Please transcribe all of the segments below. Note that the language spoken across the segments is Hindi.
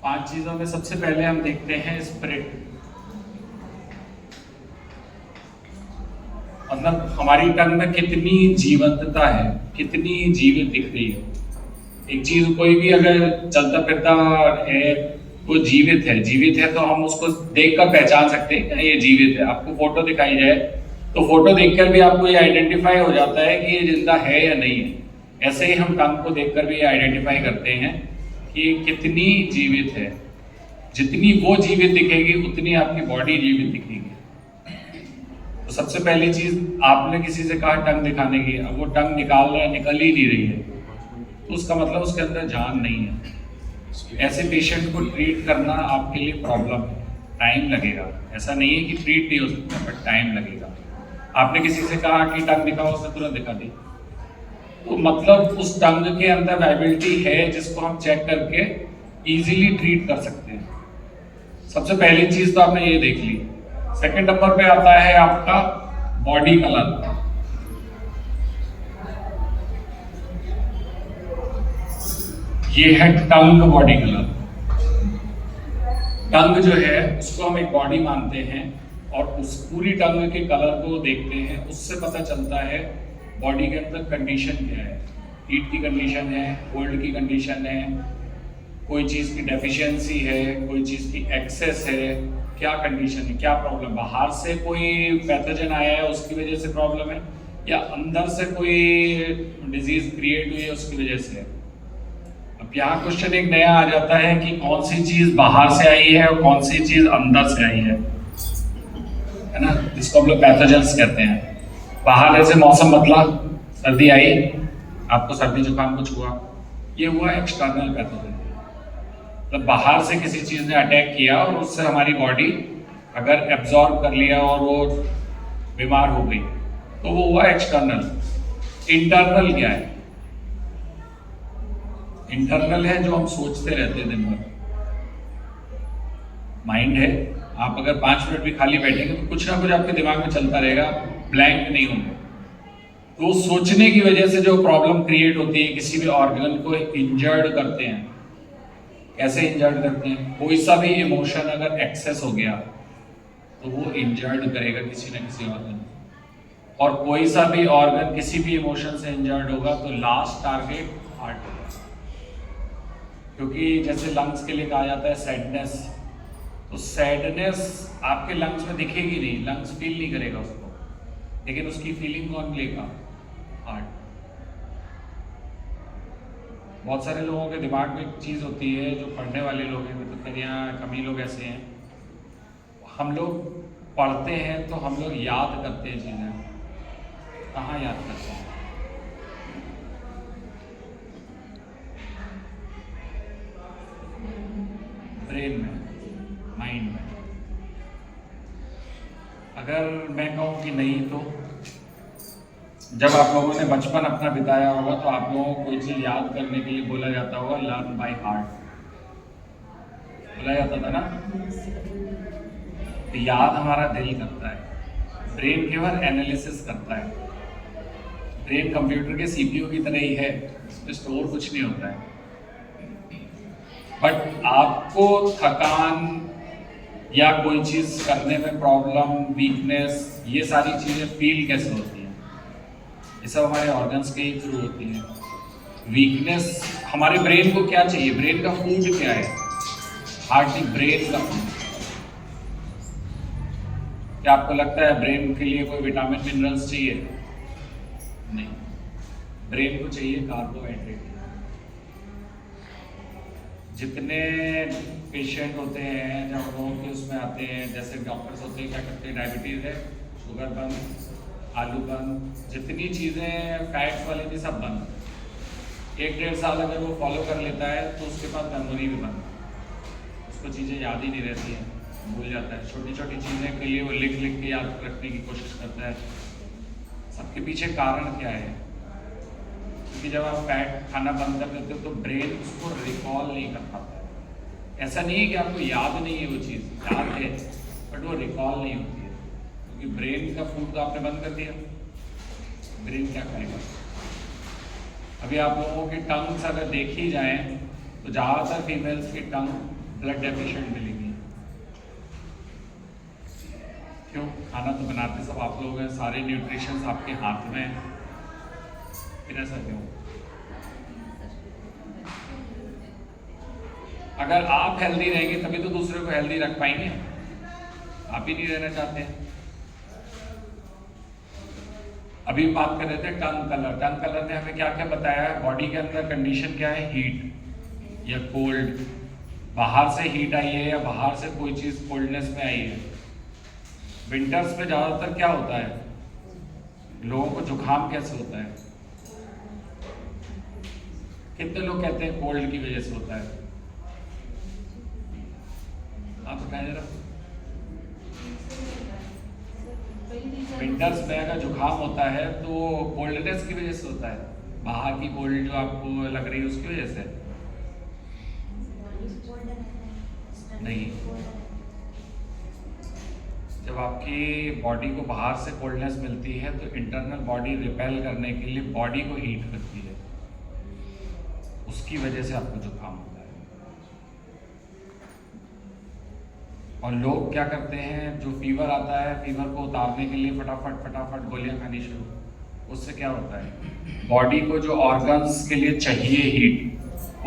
5 चीजों में सबसे पहले हम देखते हैं स्पिरिट। मतलब हमारी टंग में कितनी जीवंतता है, कितनी जीवित दिख रही है। एक चीज कोई भी अगर चलता फिरता है, वो जीवित है तो हम उसको देखकर पहचान सकते हैं कि ये जीवित है। आपको फोटो दिखाई जाए तो फोटो देखकर भी आपको ये आइडेंटिफाई हो जाता है कि ये जिंदा है या नहीं है। ऐसे ही हम टंग को देखकर भी आइडेंटिफाई करते हैं कि कितनी जीवित है। जितनी वो जीवित दिखेगी उतनी आपकी बॉडी जीवित दिखेगी। तो सबसे पहली चीज, आपने किसी से कहा टंग दिखाने की, अब वो टंग निकल ही नहीं रही है, तो उसका मतलब उसके अंदर जान नहीं है। ऐसे पेशेंट को ट्रीट करना आपके लिए प्रॉब्लम है, टाइम लगेगा। ऐसा नहीं है कि ट्रीट नहीं हो सकता, बट टाइम लगेगा। आपने किसी से कहा कि टंग दिखाओ, उसने तुरंत दिखा दी, तो मतलब उस टंग के अंदर वाइबिलिटी है जिसको हम चेक करके इजीली ट्रीट कर सकते हैं। सबसे पहली चीज तो आपने ये देख ली। सेकंड नंबर पे आता है आपका बॉडी कलर। ये है टंग बॉडी कलर। टंग जो है उसको हम एक बॉडी मानते हैं और उस पूरी टंग के कलर को देखते हैं, उससे पता चलता है बॉडी के अंदर कंडीशन क्या है। हीट की कंडीशन है, कोल्ड की कंडीशन है, कोई चीज़ की डेफिशिएंसी है, कोई चीज़ की एक्सेस है, क्या कंडीशन है, क्या प्रॉब्लम। बाहर से कोई पैथोजन आया है उसकी वजह से प्रॉब्लम है, या अंदर से कोई डिजीज क्रिएट हुई है उसकी वजह से। अब यहाँ क्वेश्चन एक नया आ जाता है कि कौन सी चीज बाहर से आई है और कौन सी चीज अंदर से आई है ना, जिसको हम लोग पैथोजेंस कहते हैं। बाहर ऐसे मौसम बदला, सर्दी आई, आपको सर्दी जुकाम कुछ हुआ, ये हुआ एक्सटर्नल पैथोजन। मतलब बाहर से किसी चीज ने अटैक किया और उससे हमारी बॉडी अगर एब्जॉर्ब कर लिया और वो बीमार हो गई, तो वो हुआ एक्सटर्नल। इंटरनल क्या है? इंटरनल है जो हम सोचते रहते हैं दिन भर, माइंड है। आप अगर 5 मिनट भी खाली बैठेंगे तो कुछ ना कुछ आपके दिमाग में चलता रहेगा, ब्लैंक नहीं होंगे। तो सोचने की वजह से जो प्रॉब्लम क्रिएट होती है, किसी भी ऑर्गन को इंजर्ड करते हैं। कैसे इंजर्ड करते हैं? कोई सा भी इमोशन अगर एक्सेस हो गया तो वो इंजर्ड करेगा किसी न किसी ऑर्गन, और कोई सा भी ऑर्गन किसी भी इमोशन से इंजर्ड होगा तो लास्ट टारगेट हार्ट होगा। क्योंकि जैसे लंग्स के लिए कहा जाता है सैडनेस, तो सैडनेस आपके लंग्स में दिखेगी नहीं, लंग्स फील नहीं करेगा उसको, लेकिन उसकी फीलिंग कौन लेगा? हार्ट। बहुत सारे लोगों के दिमाग में एक चीज़ होती है, जो पढ़ने वाले लोग हैं, मतलब खैर यहाँ कम ही लोग ऐसे हैं, हम लोग पढ़ते हैं तो हम लोग याद करते हैं चीज़ें। कहाँ याद करते हैं? ब्रेन में, माइंड में। अगर मैं कहूँ कि नहीं, तो जब आप लोगों ने बचपन अपना बिताया होगा तो आप लोगों को कोई चीज़ याद करने के लिए बोला जाता होगा लर्न बाय हार्ट, बोला जाता था ना। तो याद हमारा दिल करता है, ब्रेन केवल एनालिसिस करता है। ब्रेन कंप्यूटर के सीपीयू की तरह ही है, इसमें स्टोर कुछ नहीं होता है। बट आपको थकान या कोई चीज़ करने में प्रॉब्लम, वीकनेस, ये सारी चीज़ें फील कैसे होती हैं? ये सब हमारे ऑर्गन्स के ही थ्रू होती हैं। वीकनेस हमारे ब्रेन को क्या चाहिए? ब्रेन का फूड क्या है? हार्टली ब्रेन का फूड। क्या आपको लगता है ब्रेन के लिए कोई विटामिन मिनरल्स चाहिए? नहीं, ब्रेन को चाहिए कार्बोहाइड्रेट। जितने पेशेंट होते हैं जब लोगों के उसमें आते हैं, जैसे डॉक्टर्स होते हैं, क्या करते हैं, डायबिटीज़ है, शुगर बंद, आलू बंद, जितनी चीज़ें फैट्स वाली थी सब बंद। 1-1.5 साल अगर वो फॉलो कर लेता है तो उसके पास मेमोरी भी बंद, उसको चीज़ें याद ही नहीं रहती हैं, भूल जाता है। छोटी छोटी चीज़ें के लिए वो लिख लिख के याद रखने की कोशिश करता है। सबके पीछे कारण क्या है? क्योंकि जब आप फैट खाना बंद कर देते हो तो ब्रेन उसको रिकॉल नहीं कर पाता। ऐसा नहीं है कि आपको याद नहीं है, वो चीज़ याद है बट वो रिकॉल नहीं होती है, क्योंकि ब्रेन का फूड तो आपने बंद कर दिया। ब्रेन क्या करेगा? अभी आप लोगों की टंग्स अगर देखी जाए तो ज़्यादातर फीमेल्स की टंग ब्लड डेफिशिएंट मिलेगी। क्यों? खाना तो बनाते सब आप लोग हैं, सारे न्यूट्रिशंस आपके हाथ में हैं, फिर ऐसा क्यों? अगर आप हेल्दी रहेंगे तभी तो दूसरे को हेल्दी रख पाएंगे। आप ही नहीं रहना चाहते हैं। अभी बात कर रहे थे टंग कलर। टंग कलर ने हमें क्या क्या बताया है? बॉडी के अंदर कंडीशन क्या है? हीट या कोल्ड। बाहर से हीट आई है या बाहर से कोई चीज कोल्डनेस में आई है। विंटर्स में ज्यादातर क्या होता है? लोगों को जुकाम कैसे होता है? कितने लोग कहते हैं कोल्ड की वजह से होता है? आप बताएं जरा। विंटर्स में अगर जुकाम होता है तो कोल्डनेस की वजह से होता है, बाहर की कोल्ड जो आपको लग रही है उसकी वजह से नहीं। जब आपकी बॉडी को बाहर से कोल्डनेस मिलती है तो इंटरनल बॉडी रिपेल करने के लिए बॉडी को हीट करती है, उसकी वजह से आपको जुकाम होता है। और लोग क्या करते हैं, जो फीवर आता है फीवर को उतारने के लिए फटाफट गोलियां खानी शुरू। उससे क्या होता है? बॉडी को जो ऑर्गन्स के लिए चाहिए हीट,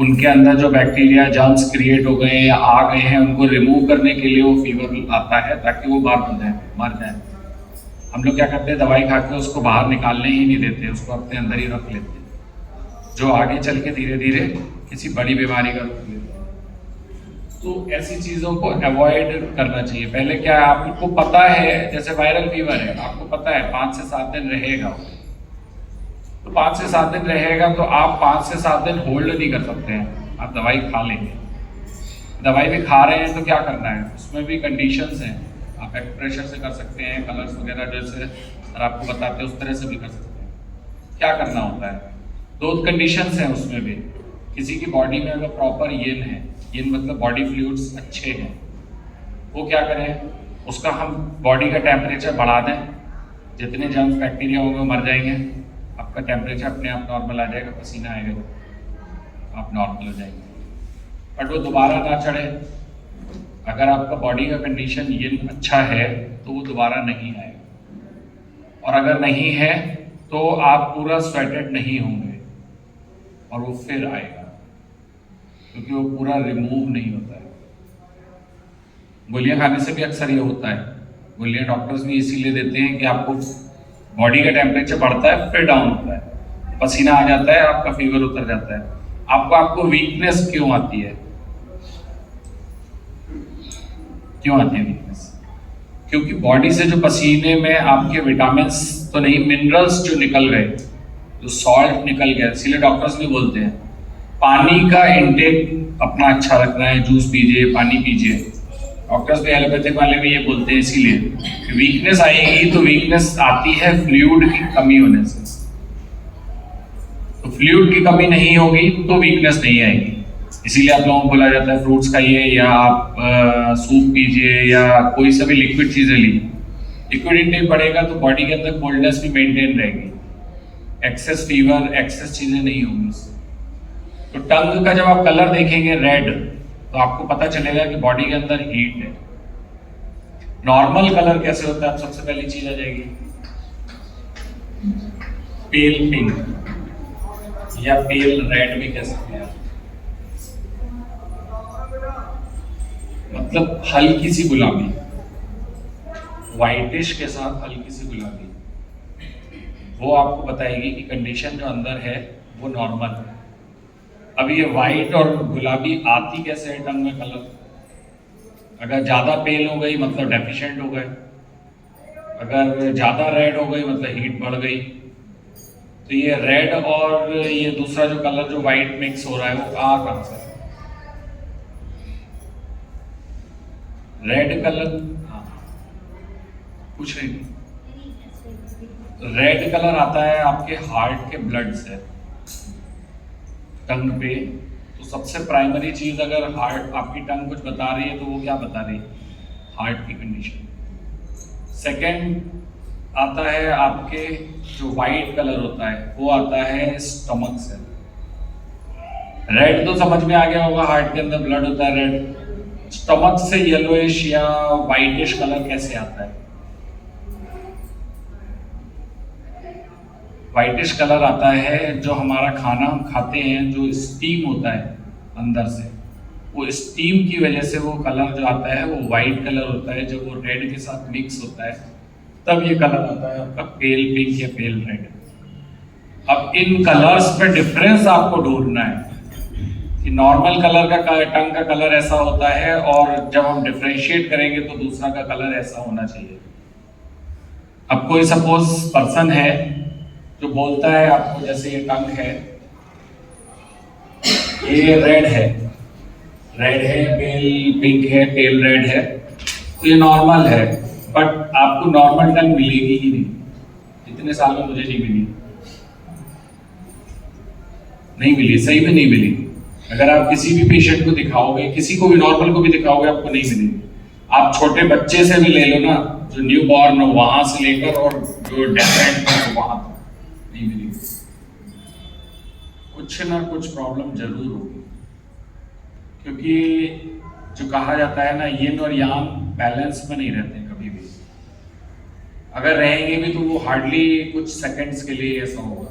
उनके अंदर जो बैक्टीरिया जर्म्स क्रिएट हो गए या आ गए हैं, उनको रिमूव करने के लिए वो फीवर आता है ताकि वो बाहर हो जाए, मर जाए। हम लोग क्या करते हैं, दवाई खा के उसको बाहर निकालने ही नहीं देते, उसको अपने अंदर ही रख लेते हैं, जो आगे चल के धीरे धीरे किसी बड़ी बीमारी का रूप लेता है। तो ऐसी चीज़ों को अवॉइड करना चाहिए। पहले क्या है, आपको पता है जैसे वायरल फीवर है, आपको पता है 5 से 7 दिन रहेगा, तो 5 से 7 दिन रहेगा तो आप 5 से 7 दिन होल्ड नहीं कर सकते हैं, आप दवाई खा लेंगे। दवाई भी खा रहे हैं तो क्या करना है, उसमें भी कंडीशंस हैं। आप एक्सप्रेशर से कर सकते हैं, कलर्स वगैरह जैसे सर आपको बताते हैं उस तरह से भी कर सकते हैं। क्या करना होता है, 2 कंडीशंस हैं उसमें भी। किसी की बॉडी में अगर प्रॉपर यिन है, यिन मतलब बॉडी फ्लूइड्स अच्छे हैं, वो क्या करें, उसका हम बॉडी का टेम्परेचर बढ़ा दें, जितने जर्म्स बैक्टीरिया होंगे वो मर जाएंगे, आपका टेम्परेचर अपने आप नॉर्मल आ जाएगा, पसीना आएगा तो आप नॉर्मल हो जाएंगे। बट वो दोबारा ना चढ़े। अगर आपका बॉडी का कंडीशन यिन अच्छा है तो वो दोबारा नहीं आएगा, और अगर नहीं है तो आप पूरा स्वेटेड नहीं होंगे और वो फिर आएगा, क्योंकि वो पूरा रिमूव नहीं होता है। गोलियां खाने से भी अक्सर ये होता है। गोलियां डॉक्टर्स भी इसीलिए देते हैं कि आपको बॉडी का टेम्परेचर बढ़ता है फिर डाउन होता है, पसीना आ जाता है, आपका फीवर उतर जाता है। आपको वीकनेस क्यों आती है? क्यों आती है वीकनेस? क्योंकि बॉडी से जो पसीने में आपके विटामिन्स तो नहीं, मिनरल्स जो निकल गए, जो सॉल्ट निकल गया। इसीलिए डॉक्टर्स भी बोलते हैं पानी का इंटेक अपना अच्छा रखना है, जूस पीजिए, पानी पीजिए। डॉक्टर्स भी एलोपैथिक वाले भी ये बोलते हैं, इसीलिए वीकनेस आएगी तो वीकनेस आती है फ्लूइड की कमी होने से। तो फ्लूइड की कमी नहीं होगी तो वीकनेस नहीं आएगी। इसीलिए आप लोगों को बोला जाता है फ्रूट्स खाइए, या आप सूप पीजिए, या कोई सा भी लिक्विड चीजें लीजिए। लिक्विड इंटेक बढ़ेगा तो बॉडी के अंदर कोल्डनेस भी मेंटेन रहेगी, एक्सेस फीवर, एक्सेस चीजें नहीं होंगी उससे। तो टंग का जब आप कलर देखेंगे रेड, तो आपको पता चलेगा कि बॉडी के अंदर हीट है। नॉर्मल कलर कैसे होता है, आप सबसे पहली चीज आ जाएगी पेल पिंक या पेल रेड भी कह सकते हैं, मतलब हल्की सी गुलाबी, व्हाइटिश के साथ हल्की सी गुलाबी। वो आपको बताएगी कि कंडीशन जो अंदर है वो नॉर्मल है। अब ये व्हाइट और गुलाबी आती कैसे है टंग में कलर? अगर ज्यादा पेल हो गई मतलब डेफिशिएंट हो गए, अगर ज्यादा रेड हो गई मतलब हीट बढ़ गई। तो ये रेड और ये दूसरा जो कलर जो व्हाइट मिक्स हो रहा है वो कहाँ से? रेड कलर, हाँ पूछ रही थी। रेड कलर आता है आपके हार्ट के ब्लड से टंग पे। तो सबसे प्राइमरी चीज, अगर हार्ट आपकी टंग कुछ बता रही है तो वो क्या बता रही है? हार्ट की कंडीशन। सेकंड आता है आपके जो वाइट कलर होता है वो आता है स्टमक से। रेड तो समझ में आ गया होगा, हार्ट के अंदर ब्लड होता है रेड, स्टमक से येलोइश या वाइटिश कलर कैसे आता है? वाइटिश कलर आता है जो हमारा खाना हम खाते हैं, जो स्टीम होता है अंदर से, वो स्टीम की वजह से वो कलर जो आता है वो वाइट कलर होता है। जब वो रेड के साथ मिक्स होता है तब ये कलर आता है आपका पेल पिंक या पेल रेड। अब इन कलर्स पे डिफरेंस आपको ढूंढना है कि नॉर्मल कलर का टंग का कलर ऐसा होता है और जब हम डिफरेंशिएट करेंगे तो दूसरा का कलर ऐसा होना चाहिए। अब कोई सपोज पर्सन है जो बोलता है आपको, जैसे ये टंग है, ये रेड है, पेल पिंक है, पेल रेड है, तो ये नॉर्मल है, बट आपको नॉर्मल टंग मिलेगी ही नहीं। इतने साल में मुझे नहीं मिली, सही में नहीं मिली। अगर आप किसी भी पेशेंट को दिखाओगे, किसी को भी नॉर्मल को भी दिखाओगे, आपको नहीं मिलेगी। आप छोटे बच्चे से भी ले लो ना, जो न्यू बॉर्न हो, वहां से लेकर और जो डेफेंट हो वहां तक नहीं मिलेगी। कुछ ना कुछ प्रॉब्लम जरूर होगी, क्योंकि जो कहा जाता है ना, यिन और यांग बैलेंस में नहीं रहते कभी भी। अगर रहेंगे भी तो वो हार्डली कुछ सेकंड्स के लिए ऐसा होगा।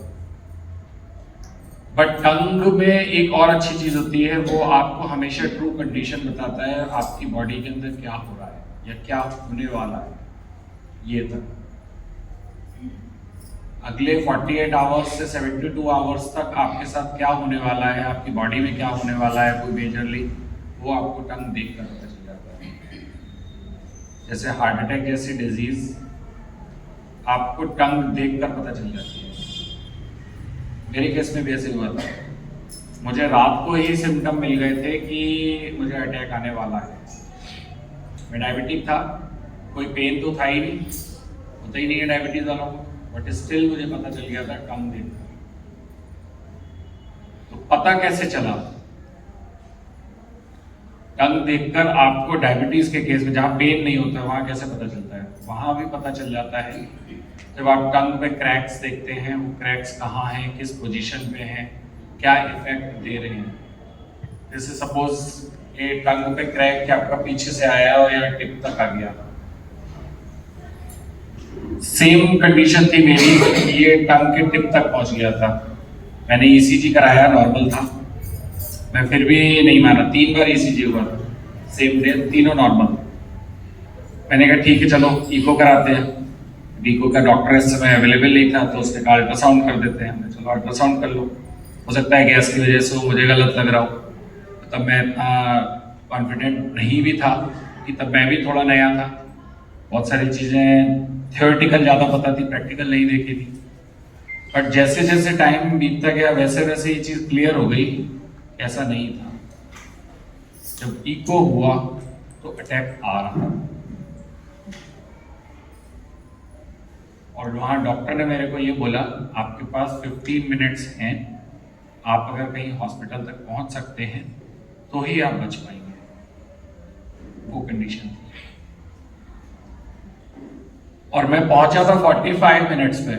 बट टंग में एक और अच्छी चीज होती है, वो आपको हमेशा ट्रू कंडीशन बताता है आपकी बॉडी के अंदर क्या हो रहा है या क्या होने वाला है। ये तक अगले 48 आवर्स से 72 आवर्स तक आपके साथ क्या होने वाला है, आपकी बॉडी में क्या होने वाला है कोई मेजरली, वो आपको टंग देख कर पता चल जाता है। जैसे हार्ट अटैक जैसी डिजीज आपको टंग देख कर पता चल जाती है। मेरे केस में भी ऐसे हुआ था, मुझे रात को ही सिम्टम मिल गए थे कि मुझे अटैक आने वाला है। मैं डायबिटिक था, कोई पेन तो था ही नहीं, होता ही नहीं है डायबिटीज वालों को, बट स्टिल मुझे पता चल गया था टंग देख। तो पता कैसे चला? टंग देखकर आपको डायबिटीज के केस में जहां पेन नहीं होता वहां कैसे पता चलता है? वहां भी पता चल जाता है जब आप टंग पे क्रैक्स देखते हैं, वो क्रैक्स कहाँ हैं, किस पोजीशन पे हैं, क्या इफेक्ट दे रहे हैं। जैसे सपोज ये टंग पे क्रैक क्या आपका पीछे से आया और या टिप तक आ गया, सेम कंडीशन थी मेरी, ये टंग के टिप तक पहुंच गया था। मैंने ईसीजी कराया, नॉर्मल था, मैं फिर भी नहीं माना। 3 बार ईसीजी हुआ सेम डे, तीनों नॉर्मल। मैंने कहा ठीक है चलो इको कराते हैं। इको का डॉक्टर इस समय अवेलेबल नहीं था, तो उसने कहा अल्ट्रासाउंड कर देते हैं। चलो अल्ट्रासाउंड कर लो, हो सकता है गैस की वजह से वो मुझे गलत लग रहा हो। तब मैं इतना कॉन्फिडेंट नहीं भी था कि तब मैं भी थोड़ा नया था, बहुत सारी चीज़ें थियोरेटिकल ज़्यादा पता थी, प्रैक्टिकल नहीं देखी थी। बट जैसे जैसे टाइम बीतता गया वैसे वैसे ये चीज़ क्लियर हो गई, ऐसा नहीं था। जब इको हुआ तो अटैक आ रहा था, और वहाँ डॉक्टर ने मेरे को ये बोला आपके पास 15 मिनट्स हैं, आप अगर कहीं हॉस्पिटल तक पहुँच सकते हैं तो ही आप बच पाएंगे। वो कंडीशन थी, और मैं पहुंचा था 45 मिनट्स पे।